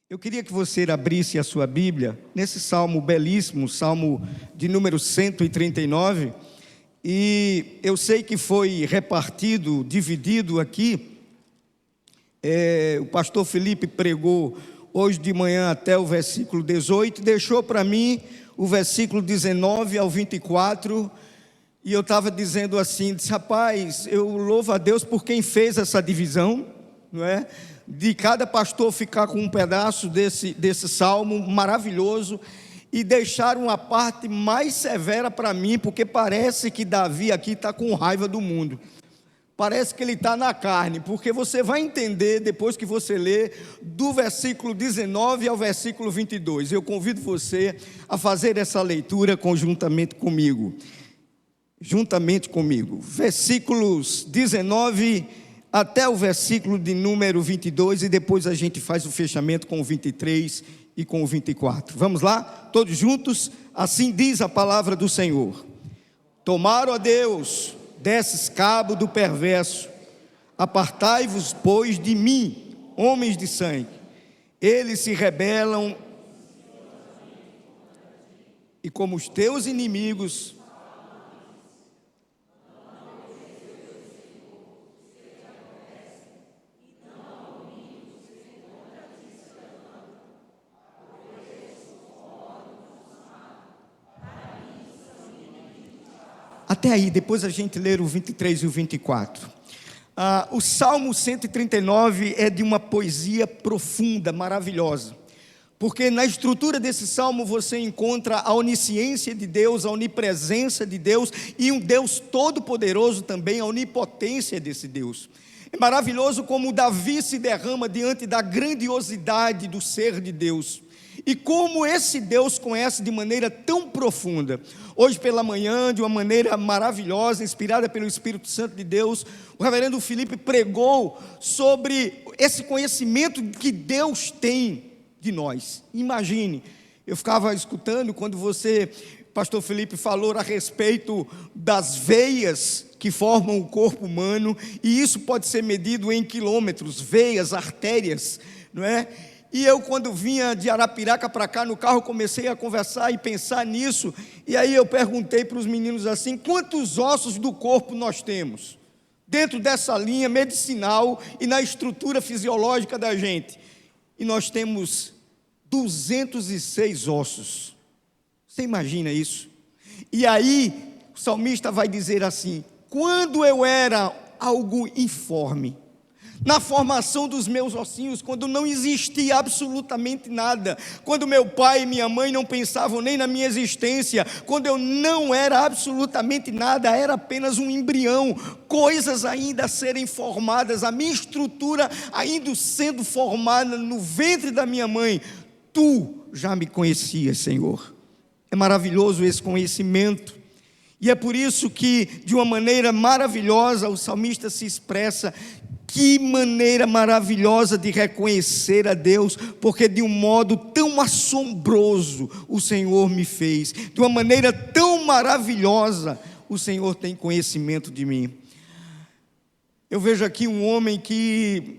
Eu queria que você abrisse a sua Bíblia nesse salmo belíssimo, salmo de número 139, e eu sei que foi repartido, dividido aqui. O pastor Felipe pregou hoje de manhã até o versículo 18, deixou para mim o versículo 19 ao 24, e eu estava dizendo assim, disse, rapaz, eu louvo a Deus por quem fez essa divisão, não é? De cada pastor ficar com um pedaço desse salmo maravilhoso e deixar uma parte mais severa para mim, porque parece que Davi aqui está com raiva do mundo, parece que ele está na carne, porque você vai entender depois que você ler do versículo 19 ao versículo 22, eu convido você a fazer essa leitura conjuntamente comigo, versículos 19 até o versículo de número 22, e depois a gente faz o fechamento com o 23 e com o 24. Vamos lá? Todos juntos? Assim diz a palavra do Senhor. Tomaram a Deus, desses cabo do perverso, apartai-vos, pois, de mim, homens de sangue. Eles se rebelam, e como os teus inimigos, até aí, depois a gente ler o 23 e o 24. O Salmo 139 é de uma poesia profunda, maravilhosa, porque na estrutura desse salmo você encontra a onisciência de Deus, a onipresença de Deus, e um Deus todo-poderoso também, a onipotência desse Deus. É maravilhoso como Davi se derrama diante da grandiosidade do ser de Deus, e como esse Deus conhece de maneira tão profunda. Hoje pela manhã, de uma maneira maravilhosa, inspirada pelo Espírito Santo de Deus, o reverendo Felipe pregou sobre esse conhecimento que Deus tem de nós. Imagine, eu ficava escutando quando pastor Felipe, falou a respeito das veias que formam o corpo humano, e isso pode ser medido em quilômetros, veias, artérias, não é? E eu, quando vinha de Arapiraca para cá no carro, comecei a conversar e pensar nisso, e aí eu perguntei para os meninos assim, quantos ossos do corpo nós temos, dentro dessa linha medicinal e na estrutura fisiológica da gente? E nós temos 206 ossos, você imagina isso? E aí, o salmista vai dizer assim, quando eu era algo informe, na formação dos meus ossinhos, quando não existia absolutamente nada, quando meu pai e minha mãe não pensavam nem na minha existência, quando eu não era absolutamente nada, era apenas um embrião, coisas ainda a serem formadas, a minha estrutura ainda sendo formada no ventre da minha mãe, tu já me conhecias, Senhor. É maravilhoso esse conhecimento, e é por isso que, de uma maneira maravilhosa, o salmista se expressa. Que maneira maravilhosa de reconhecer a Deus, porque de um modo tão assombroso o Senhor me fez, de uma maneira tão maravilhosa o Senhor tem conhecimento de mim. Eu vejo aqui um homem que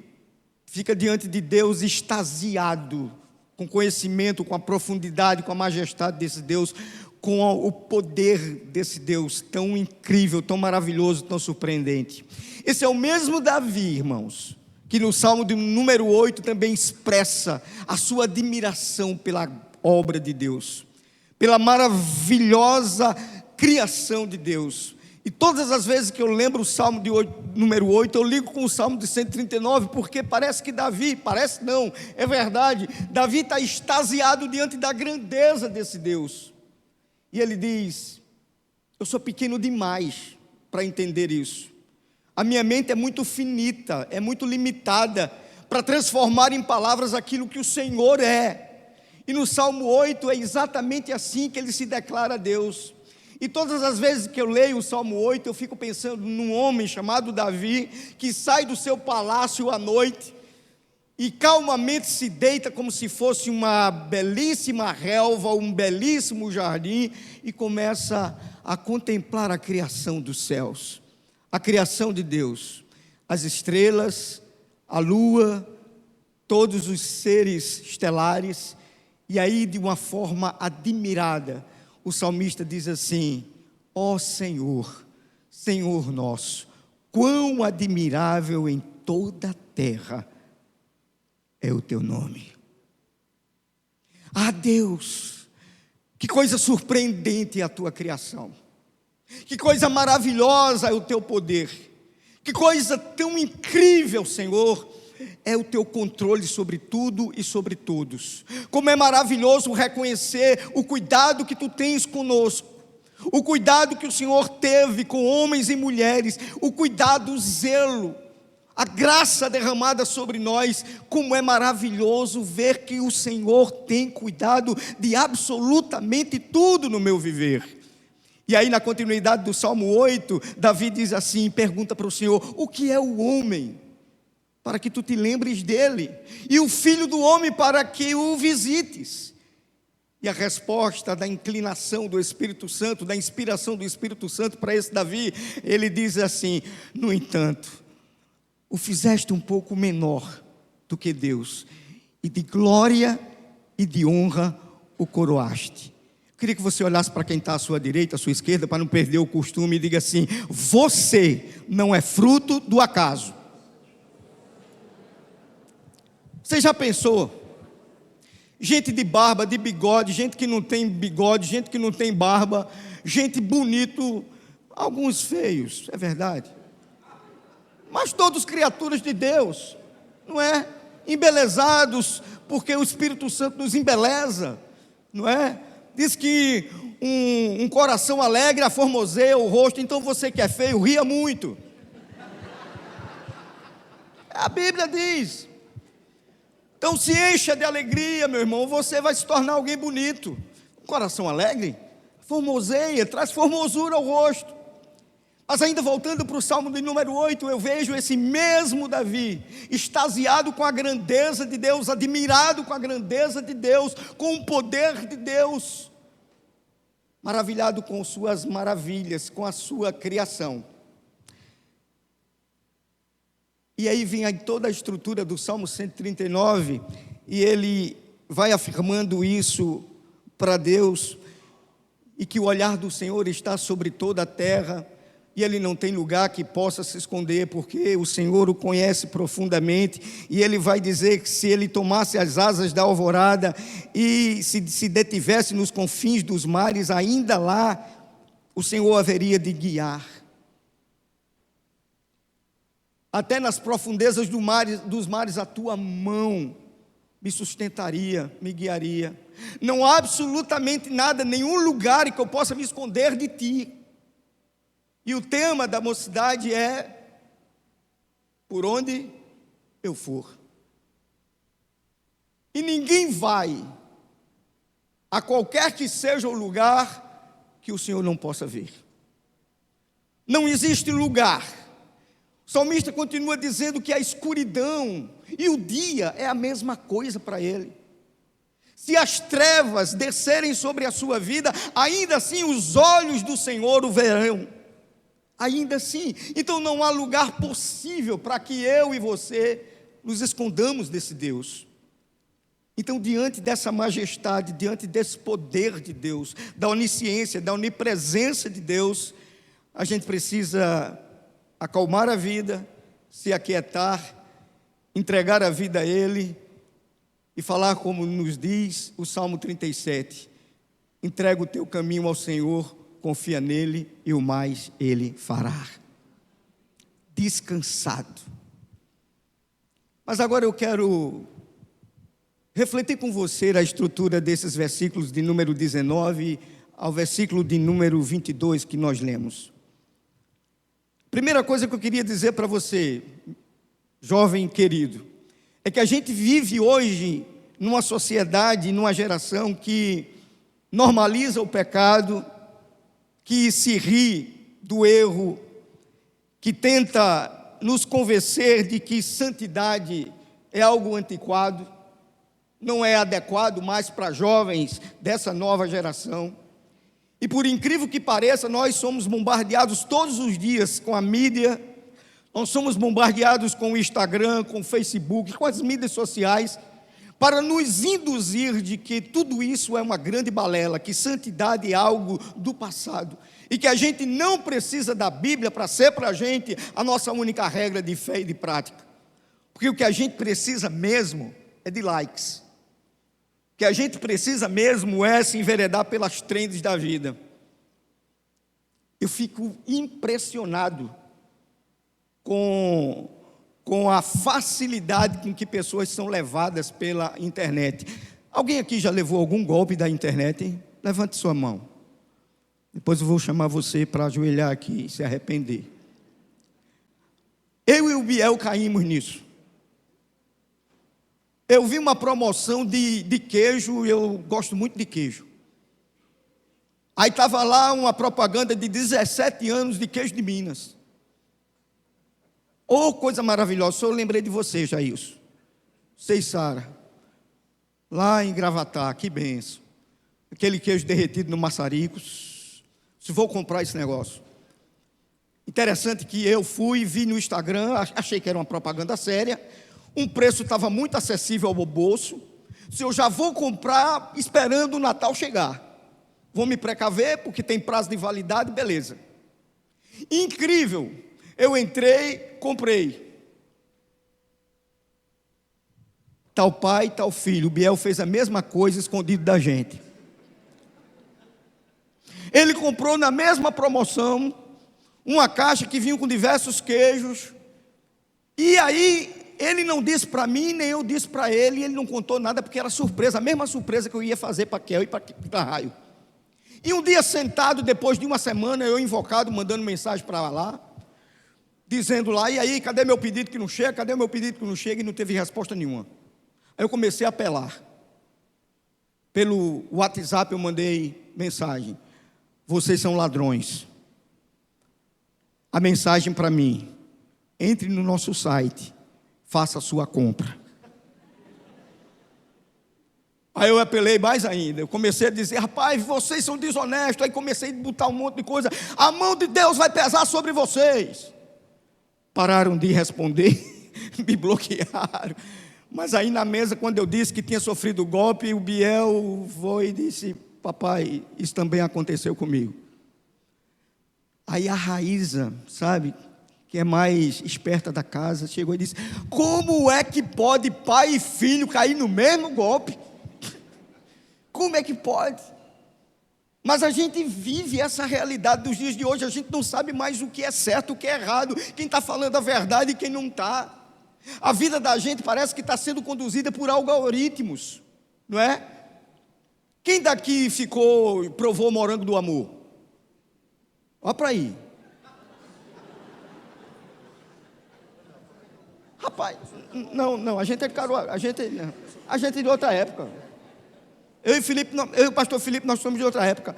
fica diante de Deus extasiado, com conhecimento, com a profundidade, com a majestade desse Deus, com o poder desse Deus tão incrível, tão maravilhoso, tão surpreendente. Esse é o mesmo Davi, irmãos, que no Salmo de número 8 também expressa a sua admiração pela obra de Deus, pela maravilhosa criação de Deus. E todas as vezes que eu lembro o Salmo número 8, eu ligo com o Salmo de 139, porque parece que parece não, é verdade, Davi está extasiado diante da grandeza desse Deus. E ele diz, eu sou pequeno demais para entender isso. A minha mente é muito finita, é muito limitada para transformar em palavras aquilo que o Senhor é. E no Salmo 8 é exatamente assim que ele se declara a Deus. E todas as vezes que eu leio o Salmo 8, eu fico pensando num homem chamado Davi, que sai do seu palácio à noite, e calmamente se deita como se fosse uma belíssima relva, um belíssimo jardim, e começa a contemplar a criação dos céus, a criação de Deus, as estrelas, a lua, todos os seres estelares, e aí de uma forma admirada, o salmista diz assim: ó Senhor, Senhor nosso, quão admirável em toda a terra é o teu nome. Ah, Deus, que coisa surpreendente é a tua criação, que coisa maravilhosa é o teu poder, que coisa tão incrível, Senhor, é o teu controle sobre tudo e sobre todos. Como é maravilhoso reconhecer o cuidado que tu tens conosco, o cuidado que o Senhor teve com homens e mulheres, o cuidado, o zelo, a graça derramada sobre nós. Como é maravilhoso ver que o Senhor tem cuidado de absolutamente tudo no meu viver. E aí, na continuidade do Salmo 8, Davi diz assim, pergunta para o Senhor: o que é o homem para que tu te lembres dele, e o filho do homem para que o visites? E a resposta da inclinação do Espírito Santo, da inspiração do Espírito Santo para esse Davi, ele diz assim: no entanto, o fizeste um pouco menor do que Deus, e de glória e de honra o coroaste. Eu queria que você olhasse para quem está à sua direita, à sua esquerda, para não perder o costume, e diga assim: você não é fruto do acaso. Você já pensou? Gente de barba, de bigode, gente que não tem bigode, gente que não tem barba, gente bonito, alguns feios, é verdade, mas todos criaturas de Deus, não é? Embelezados, porque o Espírito Santo nos embeleza, não é? Diz que um coração alegre aformoseia o rosto. Então você que é feio, ria muito. A Bíblia diz. Então se encha de alegria, meu irmão, você vai se tornar alguém bonito. Um coração alegre formoseia, traz formosura ao rosto. Mas ainda voltando para o Salmo de número 8, eu vejo esse mesmo Davi, extasiado com a grandeza de Deus, admirado com a grandeza de Deus, com o poder de Deus, maravilhado com suas maravilhas, com a sua criação. E aí vem toda a estrutura do Salmo 139, e ele vai afirmando isso para Deus, e que o olhar do Senhor está sobre toda a terra, e ele não tem lugar que possa se esconder, porque o Senhor o conhece profundamente. E ele vai dizer que se ele tomasse as asas da alvorada e se detivesse nos confins dos mares, ainda lá o Senhor haveria de guiar. Até nas profundezas dos mares a tua mão me sustentaria, me guiaria. Não há absolutamente nada, nenhum lugar em que eu possa me esconder de ti. E o tema da mocidade é: por onde eu for. E ninguém vai a qualquer que seja o lugar que o Senhor não possa ver. Não existe lugar. O salmista continua dizendo que a escuridão e o dia é a mesma coisa para ele. Se as trevas descerem sobre a sua vida, ainda assim os olhos do Senhor o verão. Ainda assim, então não há lugar possível para que eu e você nos escondamos desse Deus. Então, diante dessa majestade, diante desse poder de Deus, da onisciência, da onipresença de Deus, a gente precisa acalmar a vida, se aquietar, entregar a vida a Ele e falar como nos diz o Salmo 37: entrega o teu caminho ao Senhor, confia nele e o mais ele fará. Descansado. Mas agora eu quero refletir com você a estrutura desses versículos de número 19 ao versículo de número 22 que nós lemos. Primeira coisa que eu queria dizer para você, jovem querido, é que a gente vive hoje numa sociedade, numa geração que normaliza o pecado, que se ri do erro, que tenta nos convencer de que santidade é algo antiquado, não é adequado mais para jovens dessa nova geração. E por incrível que pareça, nós somos bombardeados todos os dias com a mídia, Nós somos bombardeados com o Instagram, com o Facebook, com as mídias sociais, para nos induzir de que tudo isso é uma grande balela, que santidade é algo do passado, e que a gente não precisa da Bíblia para ser para a gente a nossa única regra de fé e de prática. Porque o que a gente precisa mesmo é de likes. O que a gente precisa mesmo é se enveredar pelas trends da vida. Eu fico impressionado com a facilidade com que pessoas são levadas pela internet. Alguém aqui já levou algum golpe da internet, hein? Levante sua mão. Depois eu vou chamar você para ajoelhar aqui e se arrepender. Eu e o Biel caímos nisso. Eu vi uma promoção de queijo, eu gosto muito de queijo. Aí estava lá uma propaganda de 17 anos de queijo de Minas. Oh, coisa maravilhosa, só eu lembrei de você, Jailson. Sei, Sara. Lá em Gravatá, que benção. Aquele queijo derretido no maçaricos. Se vou comprar esse negócio. Interessante que eu fui, vi no Instagram, achei que era uma propaganda séria. Um preço estava muito acessível ao bolso. Se eu já vou comprar esperando o Natal chegar. Vou me precaver, porque tem prazo de validade, beleza. Incrível. Eu entrei, comprei. Tal pai, tal filho. O Biel fez a mesma coisa escondido da gente. Ele comprou na mesma promoção uma caixa que vinha com diversos queijos. E aí, ele não disse para mim, nem eu disse para ele, e ele não contou nada, porque era surpresa, a mesma surpresa que eu ia fazer para Kel e para Raio. E um dia sentado, depois de uma semana, eu invocado, mandando mensagem para lá, dizendo lá, e aí, cadê meu pedido que não chega, cadê meu pedido que não chega, e não teve resposta nenhuma. Aí eu comecei a apelar. Pelo WhatsApp eu mandei mensagem: vocês são ladrões. A mensagem para mim: entre no nosso site, faça a sua compra. Aí eu apelei mais ainda, eu comecei a dizer: rapaz, vocês são desonestos. Aí comecei a botar um monte de coisa: a mão de Deus vai pesar sobre vocês. Pararam de responder, me bloquearam. Mas aí na mesa, quando eu disse que tinha sofrido golpe, o Biel foi e disse: papai, isso também aconteceu comigo. Aí a Raíza, sabe, que é mais esperta da casa, chegou e disse: como é que pode pai e filho cair no mesmo golpe? Como é que pode? Mas a gente vive essa realidade dos dias de hoje. A gente não sabe mais o que é certo, o que é errado, quem está falando a verdade e quem não está. A vida da gente parece que está sendo conduzida por algoritmos, não é? Quem daqui provou o morango do amor? Olha para aí. Rapaz, não, a gente é caro, a gente é de outra época. Eu e o pastor Felipe, nós somos de outra época.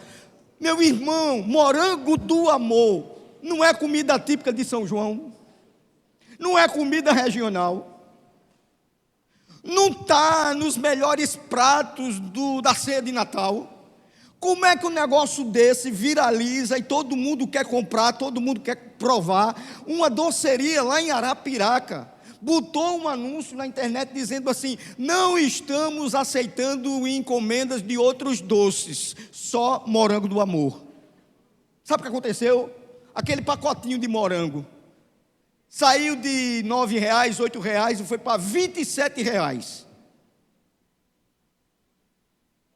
Meu irmão, morango do amor não é comida típica de São João, não é comida regional, não está nos melhores pratos da ceia de Natal. Como é que um negócio desse viraliza e todo mundo quer comprar, todo mundo quer provar? Uma doceria lá em Arapiraca botou um anúncio na internet dizendo assim: não estamos aceitando encomendas de outros doces, só morango do amor. Sabe o que aconteceu? Aquele pacotinho de morango saiu de R$9, R$8 e foi para R$27.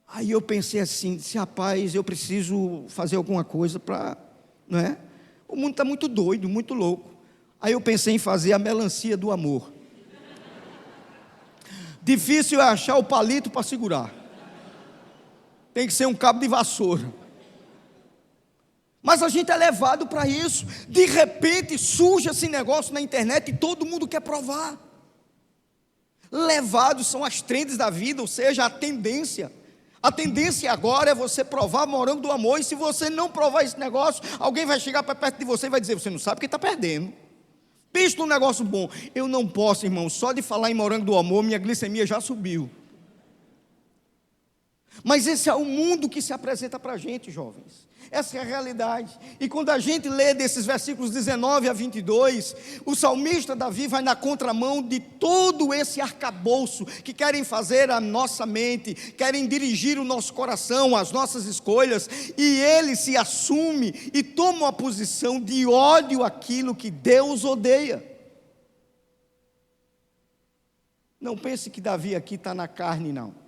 Aí eu pensei assim, disse: rapaz, eu preciso fazer alguma coisa para, não é? O mundo está muito doido, muito louco. Aí eu pensei em fazer a melancia do amor. Difícil é achar o palito para segurar. Tem que ser um cabo de vassoura. Mas a gente é levado para isso. De repente surge esse negócio na internet e todo mundo quer provar. Levados são as trends da vida, ou seja, a tendência. A tendência agora é você provar morango do amor. E se você não provar esse negócio, alguém vai chegar para perto de você e vai dizer: você não sabe porque está perdendo. Pensa num negócio bom. Eu não posso, irmão, só de falar em morango do amor, minha glicemia já subiu. Mas esse é o mundo que se apresenta para a gente, jovens. Essa é a realidade. E quando a gente lê desses versículos 19 a 22, o salmista Davi vai na contramão de todo esse arcabouço que querem fazer a nossa mente, querem dirigir o nosso coração, as nossas escolhas, e ele se assume e toma uma posição de ódio àquilo que Deus odeia. Não pense que Davi aqui está na carne, não.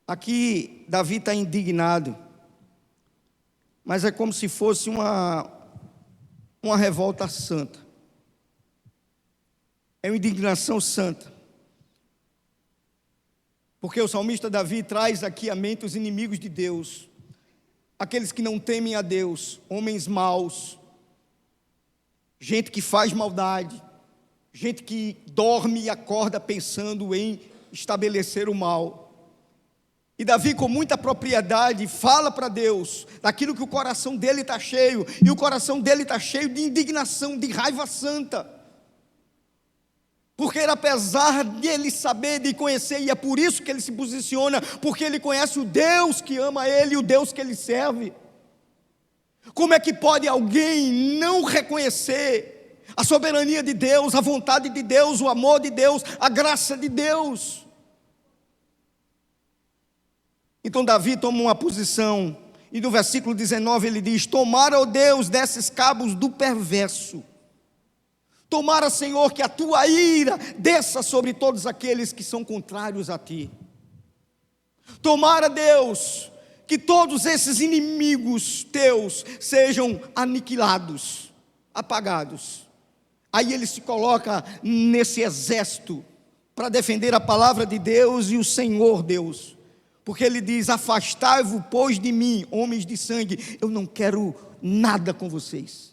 Aqui, Davi está indignado, mas é como se fosse uma revolta santa. É uma indignação santa. Porque o salmista Davi traz aqui à mente os inimigos de Deus, aqueles que não temem a Deus, homens maus, gente que faz maldade, gente que dorme e acorda pensando em estabelecer o mal. E Davi, com muita propriedade, fala para Deus daquilo que o coração dele está cheio, e o coração dele está cheio de indignação, de raiva santa. Porque apesar de ele saber, de conhecer, e é por isso que ele se posiciona, porque ele conhece o Deus que ama ele, o Deus que ele serve. Como é que pode alguém não reconhecer a soberania de Deus, a vontade de Deus, o amor de Deus, a graça de Deus? Então Davi toma uma posição, e no versículo 19 ele diz: tomara, ó Deus, desses cabos do perverso. Tomara, Senhor, que a tua ira desça sobre todos aqueles que são contrários a ti. Tomara, Deus, que todos esses inimigos teus sejam aniquilados, apagados. Aí ele se coloca nesse exército para defender a palavra de Deus e o Senhor Deus. Porque ele diz: afastai-vos, pois, de mim, homens de sangue. Eu não quero nada com vocês.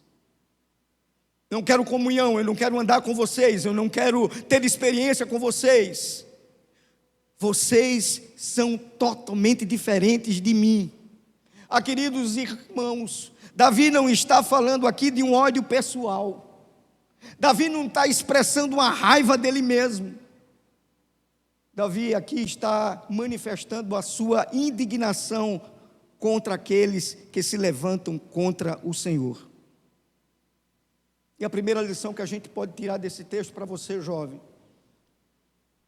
Não quero comunhão, eu não quero andar com vocês, eu não quero ter experiência com vocês. Vocês são totalmente diferentes de mim. Queridos irmãos, Davi não está falando aqui de um ódio pessoal. Davi não está expressando uma raiva dele mesmo. Davi aqui está manifestando a sua indignação contra aqueles que se levantam contra o Senhor. E a primeira lição que a gente pode tirar desse texto para você, jovem,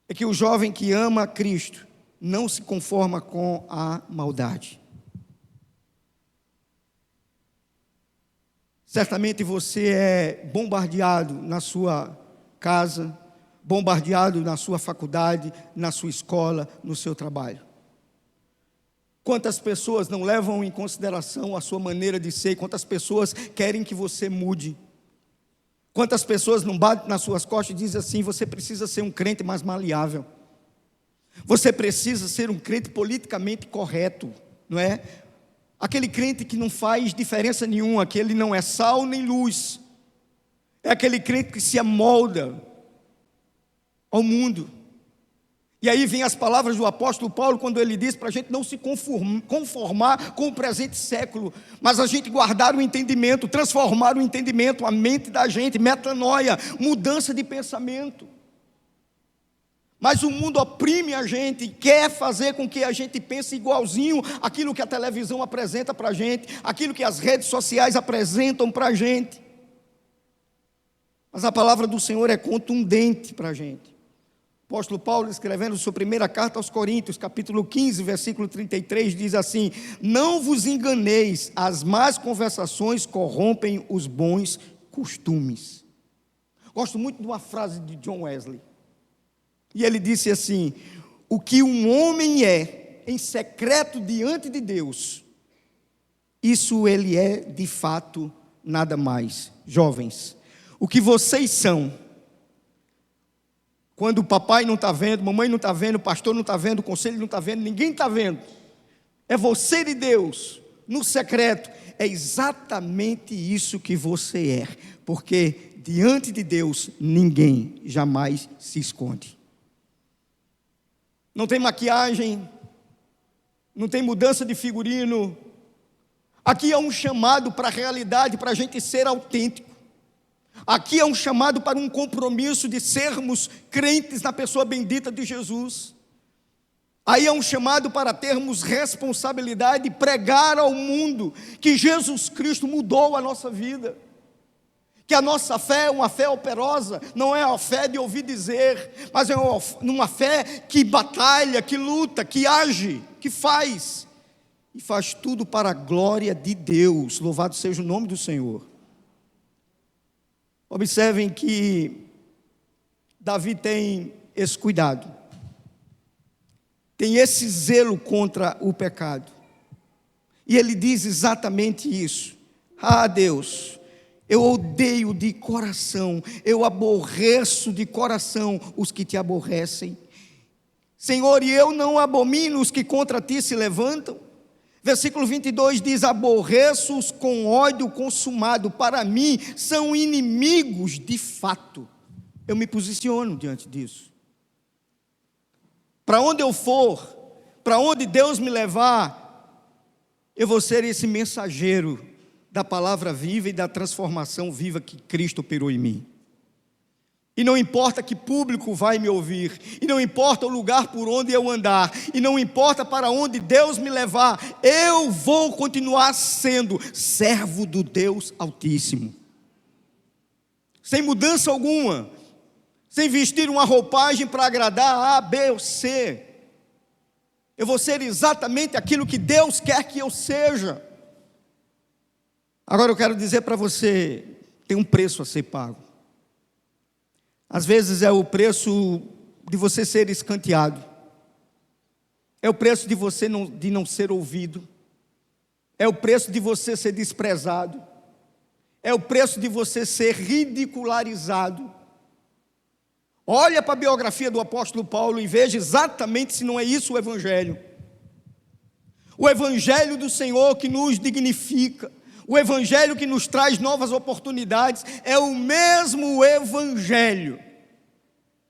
é que o jovem que ama a Cristo não se conforma com a maldade. Certamente você é bombardeado na sua casa, bombardeado na sua faculdade, na sua escola, no seu trabalho. Quantas pessoas não levam em consideração a sua maneira de ser? Quantas pessoas querem que você mude? Quantas pessoas não batem nas suas costas e dizem assim: você precisa ser um crente mais maleável, você precisa ser um crente politicamente correto, não é? Aquele crente que não faz diferença nenhuma, que ele não é sal nem luz, é aquele crente que se amolda ao mundo. E aí vem as palavras do apóstolo Paulo, quando ele diz para a gente não se conformar com o presente século, mas a gente guardar o entendimento, transformar o entendimento, a mente da gente, metanoia, mudança de pensamento. Mas o mundo oprime a gente, quer fazer com que a gente pense igualzinho aquilo que a televisão apresenta para a gente, aquilo que as redes sociais apresentam para a gente. Mas a palavra do Senhor é contundente para a gente. O apóstolo Paulo, escrevendo sua primeira carta aos Coríntios, capítulo 15, versículo 33, diz assim: não vos enganeis, as más conversações corrompem os bons costumes. Gosto muito de uma frase de John Wesley, e ele disse assim: o que um homem é em secreto diante de Deus, isso ele é de fato nada mais. Jovens, o que vocês são, quando o papai não está vendo, mamãe não está vendo, o pastor não está vendo, o conselho não está vendo, ninguém está vendo, é você e Deus, no secreto, é exatamente isso que você é, porque diante de Deus, ninguém jamais se esconde. Não tem maquiagem, não tem mudança de figurino, aqui é um chamado para a realidade, para a gente ser autêntico. Aqui é um chamado para um compromisso de sermos crentes na pessoa bendita de Jesus. Aí é um chamado para termos responsabilidade de pregar ao mundo que Jesus Cristo mudou a nossa vida, que a nossa fé é uma fé operosa, não é a fé de ouvir dizer, mas é uma fé que batalha, que luta, que age, que faz, e faz tudo para a glória de Deus. Louvado seja o nome do Senhor. Observem que Davi tem esse cuidado, tem esse zelo contra o pecado, e ele diz exatamente isso: ah, Deus, eu odeio de coração, eu aborreço de coração os que te aborrecem, Senhor, e eu não abomino os que contra ti se levantam. Versículo 22 diz: aborreço-os com ódio consumado, para mim são inimigos de fato. Eu me posiciono diante disso. Para onde eu for, para onde Deus me levar, eu vou ser esse mensageiro da palavra viva e da transformação viva que Cristo operou em mim. E não importa que público vai me ouvir, e não importa o lugar por onde eu andar, e não importa para onde Deus me levar, eu vou continuar sendo servo do Deus Altíssimo, sem mudança alguma, sem vestir uma roupagem para agradar A, B ou C. Eu vou ser exatamente aquilo que Deus quer que eu seja. Agora eu quero dizer para você, tem um preço a ser pago. Às vezes é o preço de você ser escanteado, é o preço de você de não ser ouvido, é o preço de você ser desprezado, é o preço de você ser ridicularizado. Olha para a biografia do apóstolo Paulo e veja exatamente se não é isso o Evangelho. O Evangelho do Senhor que nos dignifica, o Evangelho que nos traz novas oportunidades, é o mesmo Evangelho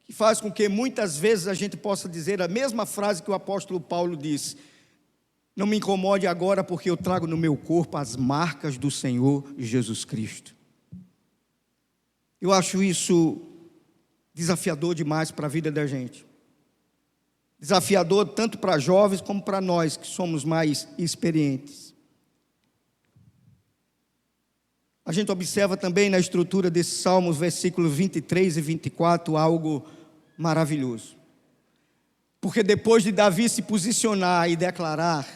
que faz com que muitas vezes a gente possa dizer a mesma frase que o apóstolo Paulo disse: não me incomode agora, porque eu trago no meu corpo as marcas do Senhor Jesus Cristo. Eu acho isso desafiador demais para a vida da gente. Desafiador tanto para jovens como para nós que somos mais experientes. A gente observa também na estrutura desses salmos, versículos 23 e 24, algo maravilhoso. Porque depois de Davi se posicionar e declarar,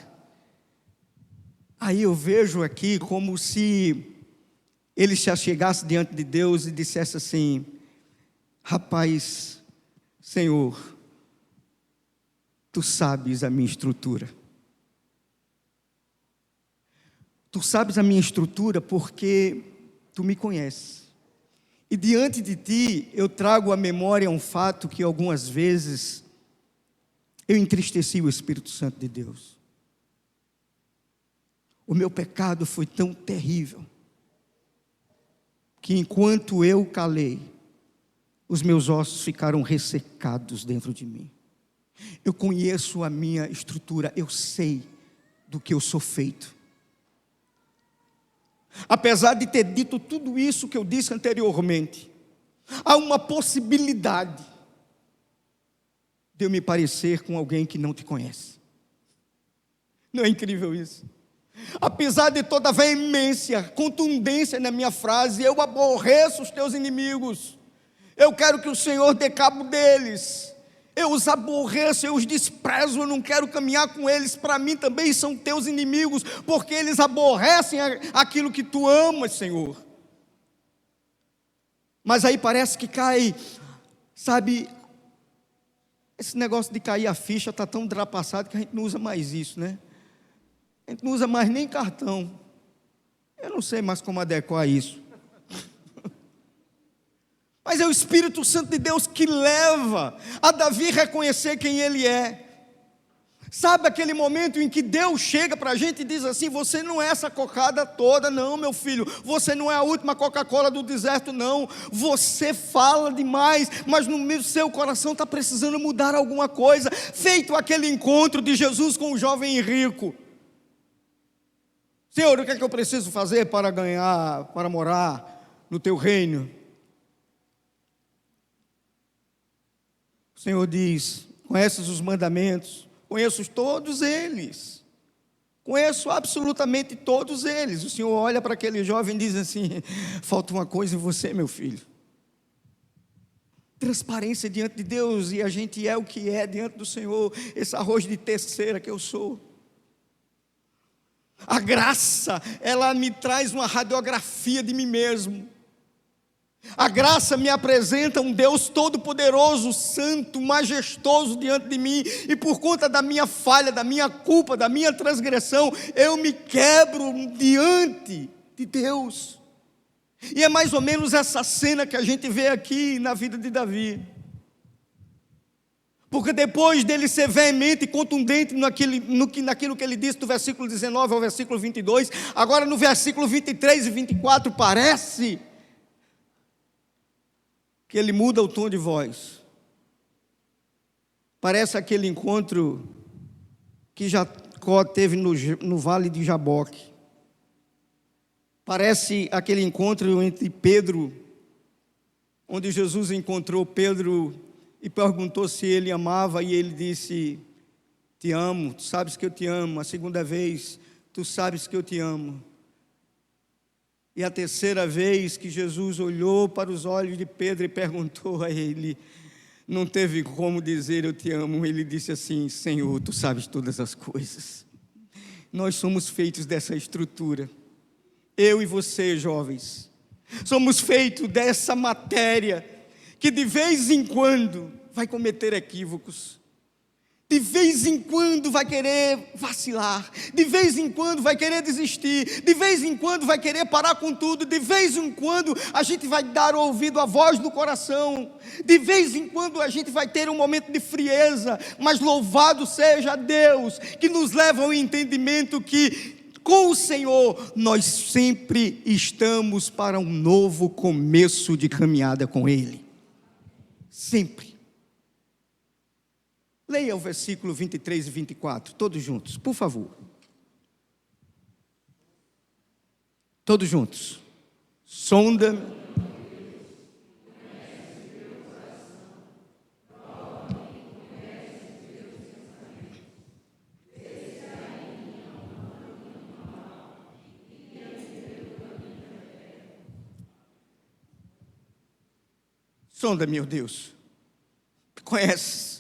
aí eu vejo aqui como se ele se achegasse diante de Deus e dissesse assim: rapaz, Senhor, tu sabes a minha estrutura. Tu sabes a minha estrutura porque tu me conheces. E diante de ti eu trago à memória um fato que algumas vezes eu entristeci o Espírito Santo de Deus. O meu pecado foi tão terrível que enquanto eu calei, os meus ossos ficaram ressecados dentro de mim. Eu conheço a minha estrutura, eu sei do que eu sou feito. Apesar de ter dito tudo isso que eu disse anteriormente, há uma possibilidade de eu me parecer com alguém que não te conhece. Não é incrível isso? Apesar de toda a veemência, contundência na minha frase, eu aborreço os teus inimigos, eu quero que o Senhor dê cabo deles, eu os aborreço, eu os desprezo, eu não quero caminhar com eles, para mim também são teus inimigos, porque eles aborrecem aquilo que tu amas, Senhor. Mas aí parece que cai, sabe, esse negócio de cair a ficha está tão ultrapassado que a gente não usa mais isso, né? A gente não usa mais nem cartão. Eu não sei mais como adequar isso. Mas é o Espírito Santo de Deus que leva a Davi reconhecer quem ele é. Sabe aquele momento em que Deus chega para a gente e diz assim: você não é essa cocada toda, não, meu filho. Você não é a última Coca-Cola do deserto, não. Você fala demais, mas no seu coração está precisando mudar alguma coisa. Feito aquele encontro de Jesus com o jovem rico. Senhor, o que é que eu preciso fazer para ganhar, para morar no teu reino? O Senhor diz: conheces os mandamentos, conheço todos eles. Conheço absolutamente todos eles. O Senhor olha para aquele jovem e diz assim: falta uma coisa em você, meu filho. Transparência diante de Deus, e a gente é o que é diante do Senhor, esse arroz de terceira que eu sou. A graça, ela me traz uma radiografia de mim mesmo. A graça me apresenta um Deus todo-poderoso, santo, majestoso diante de mim, e por conta da minha falha, da minha culpa, da minha transgressão, eu me quebro diante de Deus. E é mais ou menos essa cena que a gente vê aqui na vida de Davi. Porque depois dele ser veemente e contundente naquilo que ele disse do versículo 19 ao versículo 22, agora no versículo 23 e 24 parece que ele muda o tom de voz. Parece aquele encontro que Jacó teve no vale de Jaboque. Parece aquele encontro entre Pedro, onde Jesus encontrou Pedro e perguntou se ele amava, e ele disse: te amo, tu sabes que eu te amo. A segunda vez, tu sabes que eu te amo. E a terceira vez que Jesus olhou para os olhos de Pedro e perguntou a ele, não teve como dizer eu te amo. Ele disse assim: Senhor, tu sabes todas as coisas. Nós somos feitos dessa estrutura. Eu e você, jovens, somos feitos dessa matéria que de vez em quando vai cometer equívocos, de vez em quando vai querer vacilar, de vez em quando vai querer desistir, de vez em quando vai querer parar com tudo, de vez em quando a gente vai dar ouvido à voz do coração, de vez em quando a gente vai ter um momento de frieza, mas louvado seja Deus, que nos leva ao entendimento que com o Senhor nós sempre estamos para um novo começo de caminhada com Ele, sempre. Leia o versículo 23 e 24, todos juntos, por favor. Todos juntos. Sonda-me. Sonda, meu Deus. Conheces.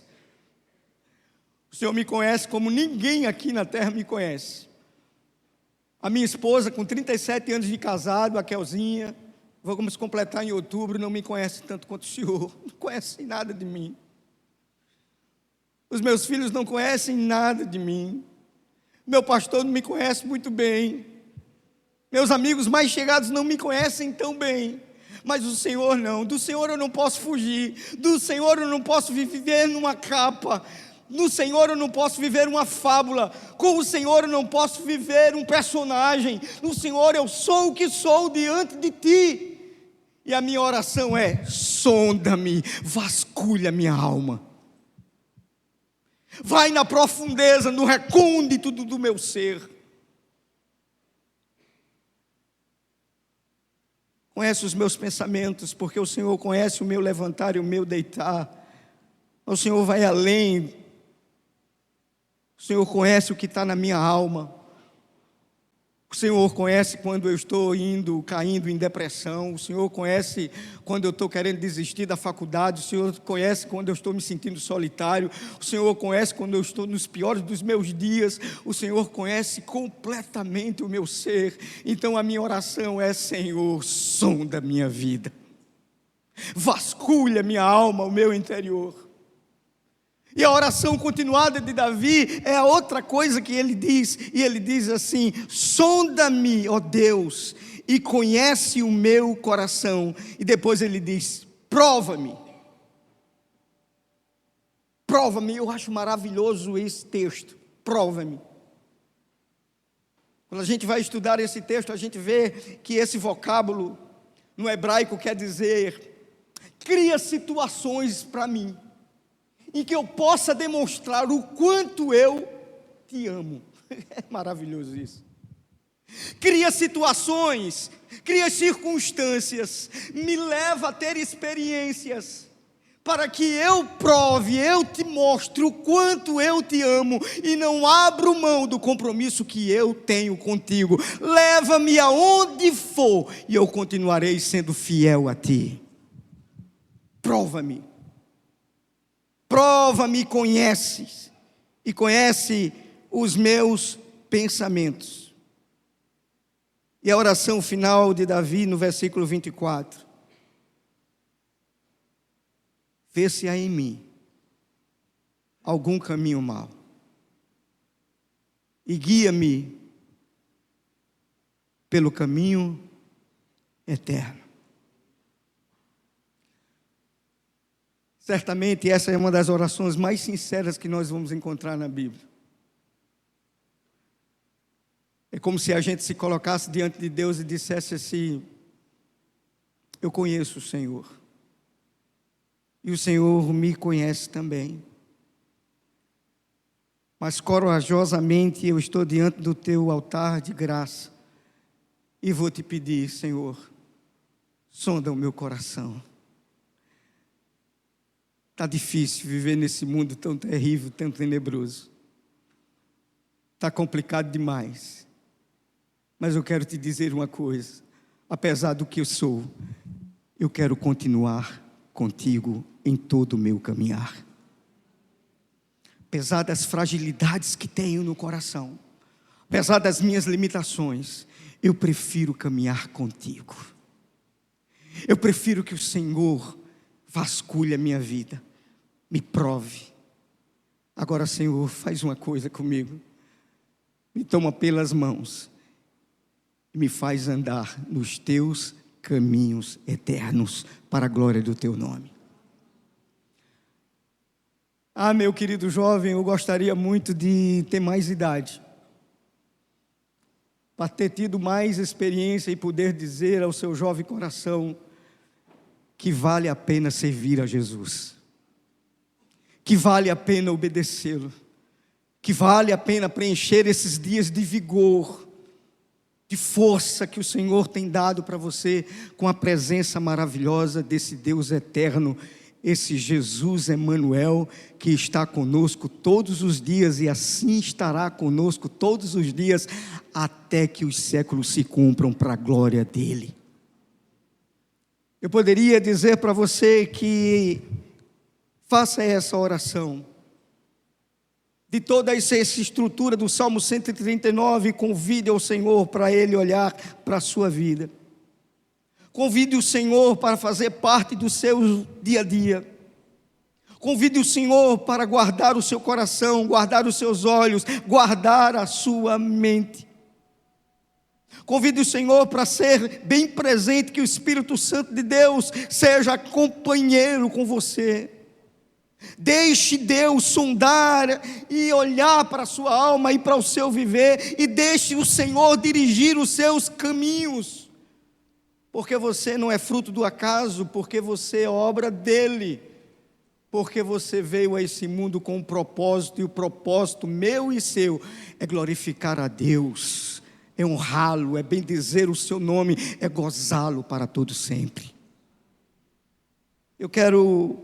O Senhor me conhece como ninguém aqui na terra me conhece. A minha esposa, com 37 anos de casado, a Kelzinha, vamos completar em outubro, não me conhece tanto quanto o Senhor. Não conhece nada de mim. Os meus filhos não conhecem nada de mim. Meu pastor não me conhece muito bem. Meus amigos mais chegados não me conhecem tão bem. Mas o Senhor não. Do Senhor eu não posso fugir. Do Senhor eu não posso viver numa capa. No Senhor eu não posso viver uma fábula, com o Senhor eu não posso viver um personagem, no Senhor eu sou o que sou diante de Ti, e a minha oração é: sonda-me, vasculha minha alma, vai na profundeza, no recôndito do meu ser, conhece os meus pensamentos, porque o Senhor conhece o meu levantar e o meu deitar, o Senhor vai além. O Senhor conhece o que está na minha alma. O Senhor conhece quando eu estou caindo em depressão. O Senhor conhece quando eu estou querendo desistir da faculdade. O Senhor conhece quando eu estou me sentindo solitário. O Senhor conhece quando eu estou nos piores dos meus dias. O Senhor conhece completamente o meu ser. Então a minha oração é: Senhor, sonda a minha vida. Vasculha minha alma, o meu interior. E a oração continuada de Davi é a outra coisa que ele diz, e ele diz assim: sonda-me, ó Deus, e conhece o meu coração. E depois ele diz: prova-me. Prova-me. Eu acho maravilhoso esse texto, prova-me. Quando a gente vai estudar esse texto, a gente vê que esse vocábulo no hebraico quer dizer: cria situações para mim, em que eu possa demonstrar o quanto eu te amo. É maravilhoso isso. Cria situações, cria circunstâncias, me leva a ter experiências, para que eu prove, eu te mostre o quanto eu te amo e não abro mão do compromisso que eu tenho contigo. Leva-me aonde for e eu continuarei sendo fiel a ti. Prova-me. Prova-me, conheces e conhece os meus pensamentos. E a oração final de Davi no versículo 24. Vê se há em mim algum caminho mau e guia-me pelo caminho eterno. Certamente essa é uma das orações mais sinceras que nós vamos encontrar na Bíblia. É como se a gente se colocasse diante de Deus e dissesse assim: eu conheço o Senhor. E o Senhor me conhece também. Mas corajosamente eu estou diante do teu altar de graça. E vou te pedir, Senhor, sonda o meu coração. Está difícil viver nesse mundo tão terrível, tão tenebroso. Está complicado demais. Mas eu quero te dizer uma coisa. Apesar do que eu sou, eu quero continuar contigo em todo o meu caminhar. Apesar das fragilidades que tenho no coração, apesar das minhas limitações, eu prefiro caminhar contigo. Eu prefiro que o Senhor vasculhe a minha vida, me prove. Agora, Senhor, faz uma coisa comigo. Me toma pelas mãos e me faz andar nos teus caminhos eternos, para a glória do teu nome. Meu querido jovem, eu gostaria muito de ter mais idade, para ter tido mais experiência e poder dizer ao seu jovem coração que vale a pena servir a Jesus, que vale a pena obedecê-lo, que vale a pena preencher esses dias de vigor, de força que o Senhor tem dado para você, com a presença maravilhosa desse Deus eterno, esse Jesus Emanuel, que está conosco todos os dias e assim estará conosco todos os dias, até que os séculos se cumpram para a glória dele. Eu poderia dizer para você que faça essa oração, de toda essa estrutura do Salmo 139, convide ao Senhor para Ele olhar para a sua vida. Convide o Senhor para fazer parte do seu dia a dia. Convide o Senhor para guardar o seu coração, guardar os seus olhos, guardar a sua mente. Convide o Senhor para ser bem presente, que o Espírito Santo de Deus seja companheiro com você. Deixe Deus sondar e olhar para a sua alma e para o seu viver, e deixe o Senhor dirigir os seus caminhos, porque você não é fruto do acaso, porque você é obra dele, porque você veio a esse mundo com um propósito, e o propósito meu e seu é glorificar a Deus, é honrá-lo, é bendizer o seu nome, é gozá-lo para todo sempre. Eu quero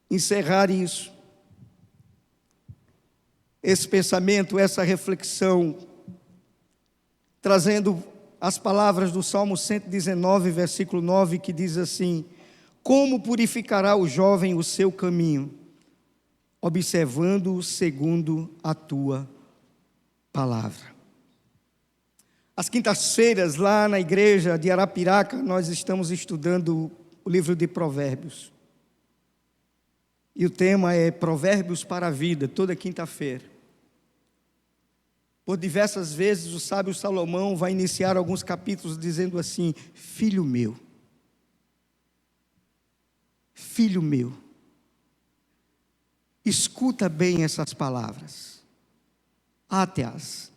encerrar isso, esse pensamento, essa reflexão, trazendo as palavras do Salmo 119, versículo 9, que diz assim: como purificará o jovem o seu caminho, observando-o segundo a tua palavra. Às quintas-feiras, lá na igreja de Arapiraca, nós estamos estudando o livro de Provérbios. E o tema é Provérbios para a vida, toda quinta-feira. Por diversas vezes o sábio Salomão vai iniciar alguns capítulos dizendo assim: filho meu, escuta bem essas palavras, ate-as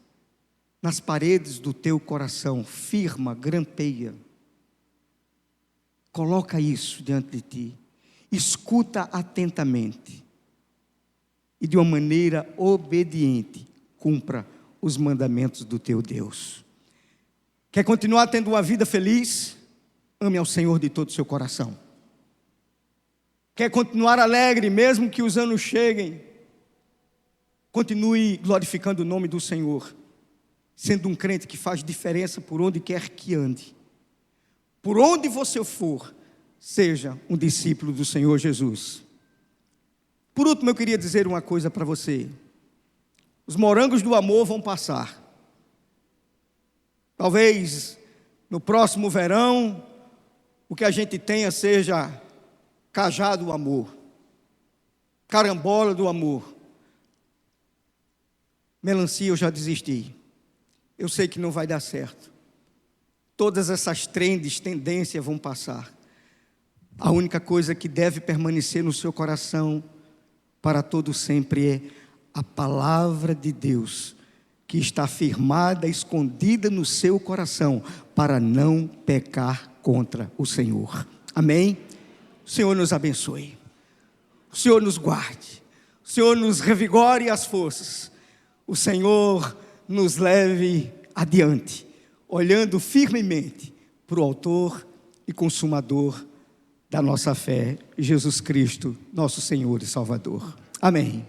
nas paredes do teu coração, firma, grampeia, coloca isso diante de ti. Escuta atentamente e de uma maneira obediente cumpra os mandamentos do teu Deus. Quer continuar tendo uma vida feliz? Ame ao Senhor de todo o seu coração. Quer continuar alegre, mesmo que os anos cheguem? Continue glorificando o nome do Senhor, sendo um crente que faz diferença por onde quer que ande. Por onde você for, seja um discípulo do Senhor Jesus. Por último, eu queria dizer uma coisa para você. Os morangos do amor vão passar. Talvez no próximo verão, o que a gente tenha seja cajá do amor, carambola do amor. Melancia eu já desisti. Eu sei que não vai dar certo. Todas essas tendências vão passar. A única coisa que deve permanecer no seu coração para todo sempre é a palavra de Deus, que está firmada, escondida no seu coração, para não pecar contra o Senhor. Amém? O Senhor nos abençoe. O Senhor nos guarde. O Senhor nos revigore as forças. O Senhor nos leve adiante, olhando firmemente para o autor e consumador da nossa fé, Jesus Cristo, nosso Senhor e Salvador. Amém.